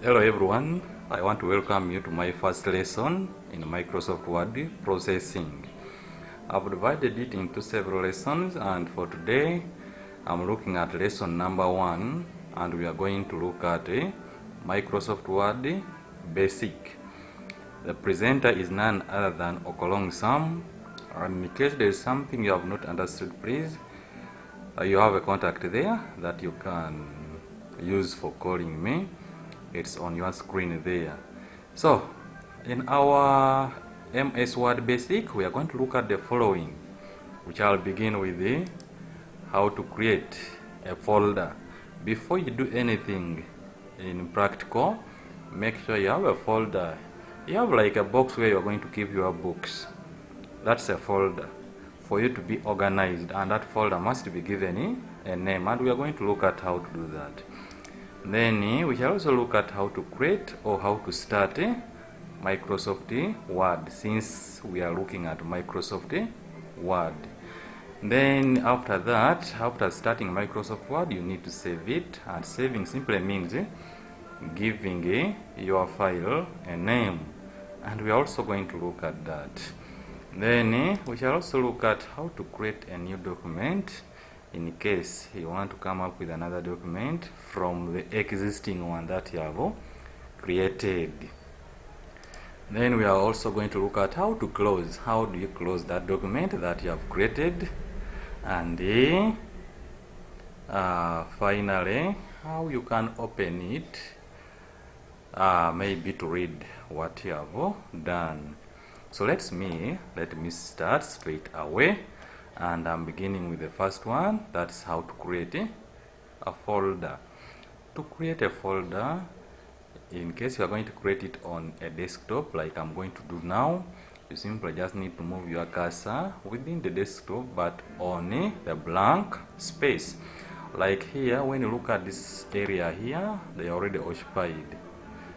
Hello everyone, I want to welcome you to my first lesson in Microsoft Word processing. I've divided it into several lessons, and for today I'm looking at lesson number 1, and we are going to look at Microsoft Word Basic. The presenter is none other than Okolong Sam, and in case there is something you have not understood, please, you have a contact there that you can use for calling me. It's on your screen there. So in our MS Word Basic, we are going to look at the following, which I'll begin with how to create a folder. Before you do anything in practical, make sure you have a folder. You have like a box where you're going to keep your books. That's a folder for you to be organized, and that folder must be given a name, and we are going to look at how to do that. Then we shall also look at how to create or how to start Microsoft Word, since we are looking at Microsoft Word. Then after that, after starting Microsoft Word, you need to save it, and saving simply means giving your file a name, and we are also going to look at that. Then we shall also look at how to create a new document in case you want to come up with another document from the existing one that you have created. Then we are also going to look at how to close. How do you close that document that you have created? And finally, how you can open it, maybe to read what you have done. So let me start straight away. And I'm beginning with the first one. That's how to create a folder. To create a folder, in case you are going to create it on a desktop like I'm going to do now, you simply just need to move your cursor within the desktop, but on the blank space. Like here, when you look at this area here, they are already occupied.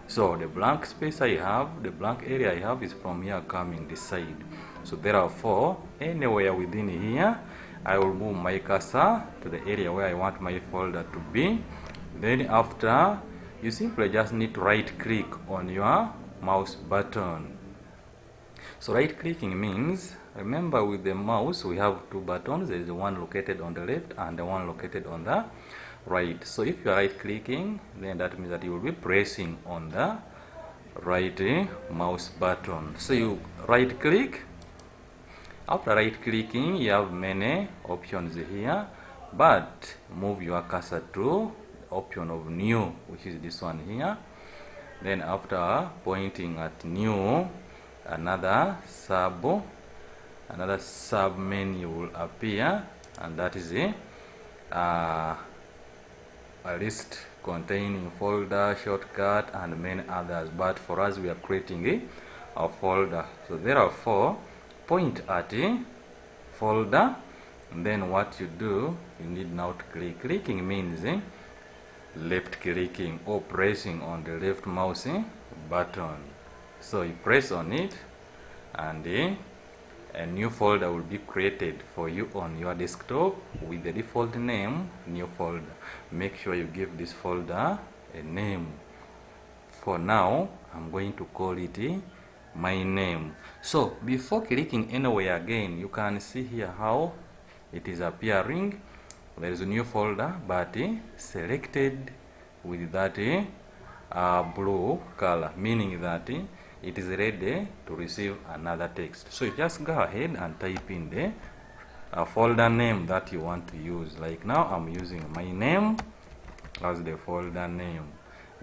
So the blank space I have, the blank area I have, is from here coming this side. So therefore, anywhere within here, I will move my cursor to the area where I want my folder to be. Then after, you simply just need to right click on your mouse button. So right clicking means, remember with the mouse we have two buttons. There is one located on the left and the one located on the right. So if you are right clicking, then that means that you will be pressing on the right mouse button. So you right click. After right clicking, you have many options here, but move your cursor to the option of new, which is this one here. Then after pointing at new, another sub menu will appear, and that is a list containing folder, shortcut, and many others. But for us, we are creating a folder. So therefore, point at folder, and then what you do, you need now to click. Clicking means left clicking or pressing on the left mouse button. So you press on it, and a new folder will be created for you on your desktop with the default name new folder. Make sure you give this folder a name. For now, I'm going to call it my name. So before clicking anywhere again, you can see here how it is appearing. There is a new folder, but selected with that blue color, meaning that it is ready to receive another text. So you just go ahead and type in the folder name that you want to use. Like now I'm using my name as the folder name.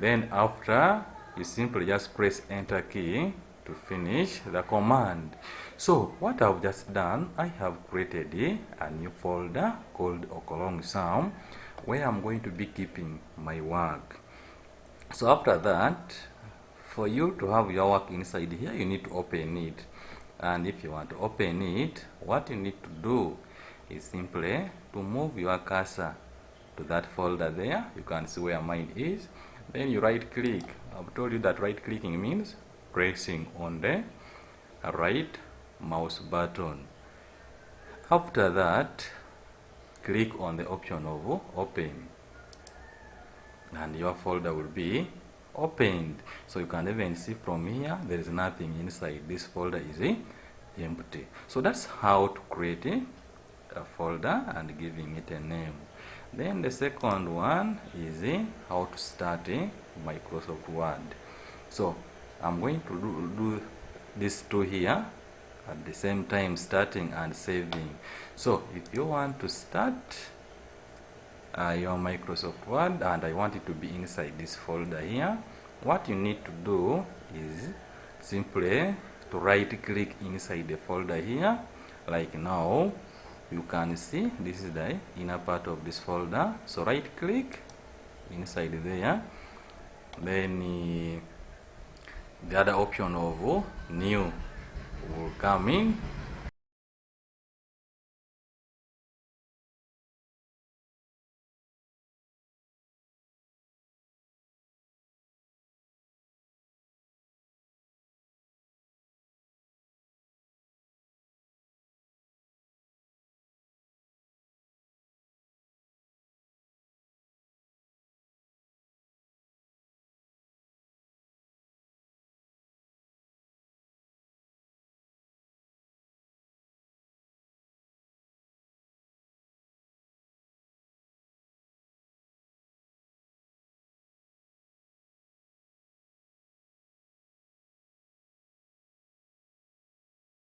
Then after, you simply just press enter key to finish the command. So what I've just done, I have created a new folder called Okolong Sam, where I'm going to be keeping my work. So after that, for you to have your work inside here, you need to open it. And if you want to open it, what you need to do is simply to move your cursor to that folder there. You can see where mine is. Then you right click. I've told you that right clicking means pressing on the right mouse button. After that, click on the option of open, and your folder will be opened. So you can even see from here there is nothing inside. This folder is empty. So that's how to create a folder and giving it a name. Then the second one is how to start Microsoft Word. So I'm going to do these two here at the same time, starting and saving. So if you want to start your Microsoft Word and I want it to be inside this folder here, what you need to do is simply to right click inside the folder here. Like now you can see this is the inner part of this folder, so right click inside there, then the other option of new will come in.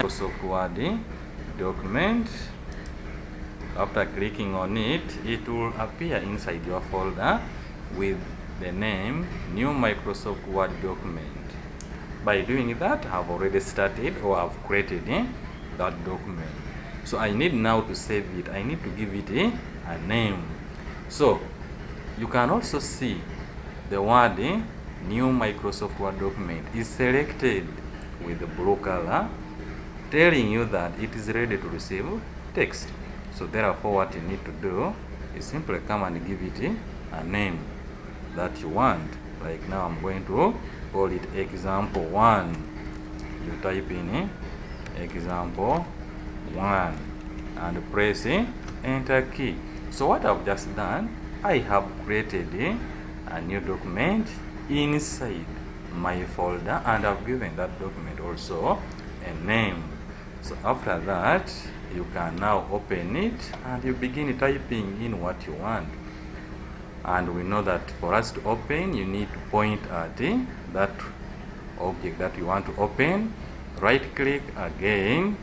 Microsoft Word document. After clicking on it, it will appear inside your folder with the name New Microsoft Word document. By doing that, I've already started or I've created that document. So I need now to save it. I need to give it a name. So you can also see the word New Microsoft Word document is selected with the blue color, telling you that it is ready to receive text. So therefore what you need to do is simply come and give it a name that you want. Like now I'm going to call it example 1. You type in example 1 and press enter key. So what I've just done, I have created a new document inside my folder and I've given that document also a name. So after that, you can now open it and you begin typing in what you want. And we know that for us to open, you need to point at that object that you want to open. Right click again.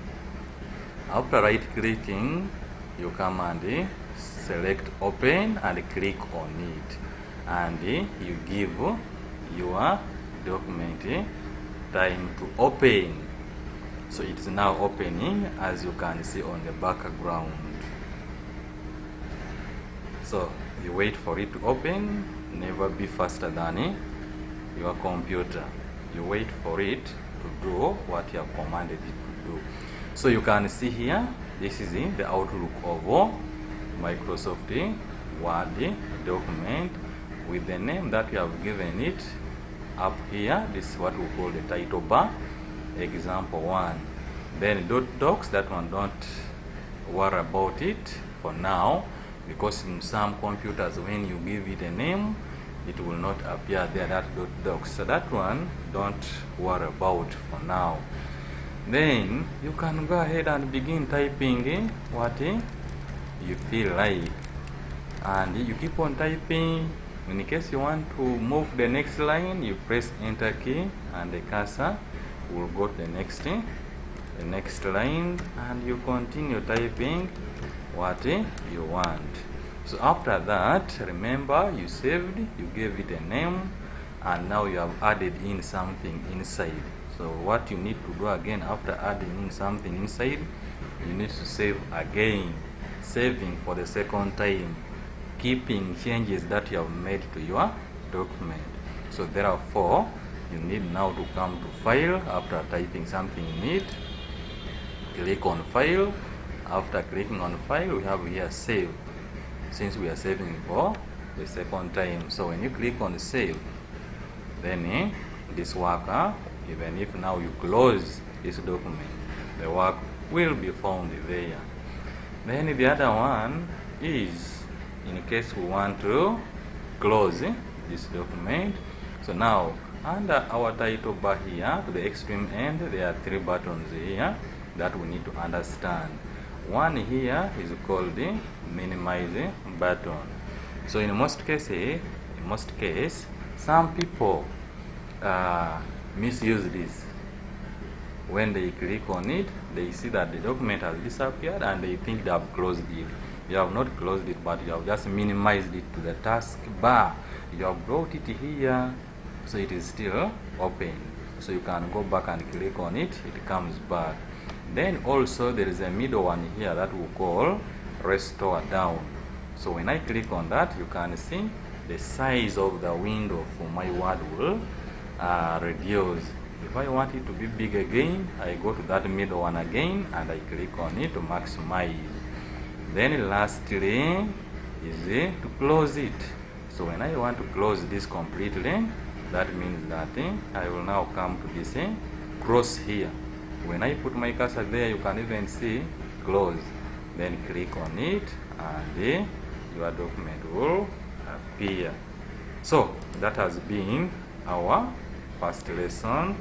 After right clicking, you come and select open and click on it. And you give your document time to open. So it is now opening, as you can see on the background. So you wait for it to open. Never be faster than your computer. You wait for it to do what you have commanded it to do. So you can see here, this is the outlook of Microsoft Word document with the name that you have given it up here. This is what we call the title bar, example 1. Then docs, that one don't worry about it for now, because in some computers when you give it a name it will not appear there, that docs. So that one don't worry about for now. Then you can go ahead and begin typing what you feel like, and you keep on typing. In case you want to move the next line, you press enter key and the cursor will go to the next line, and you continue typing what you want. So after that, remember you saved, you gave it a name, and now you have added in something inside. So what you need to do again after adding in something inside, you need to save again, saving for the second time, keeping changes that you have made to your document. So therefore you need now to come to file. After typing something in it, click on file. After clicking on file, we have here save, since we are saving for the second time. So when you click on save, then this work, even if now you close this document, the work will be found there. Then the other one is in case we want to close this document. So now under our title bar here to the extreme end, there are 3 buttons here that we need to understand. One here is called the minimize button. So in most cases, some people misuse this. When they click on it, they see that the document has disappeared and they think they have closed it. You have not closed it, but you have just minimized it to the task bar. You have brought it here, so it is still open. So you can go back and click on it, it comes back. Then also there is a middle one here that we call restore down. So when I click on that, you can see the size of the window for my word will reduce. If I want it to be big again, I go to that middle one again and I click on it to maximize. Then lastly is to close it. So when I want to close this completely, that means that I will now come to this cross here. When I put my cursor there, you can even see close. Then click on it and your document will appear. So that has been our first lesson.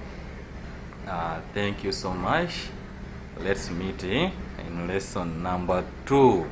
Thank you so much. Let's meet in lesson number 2.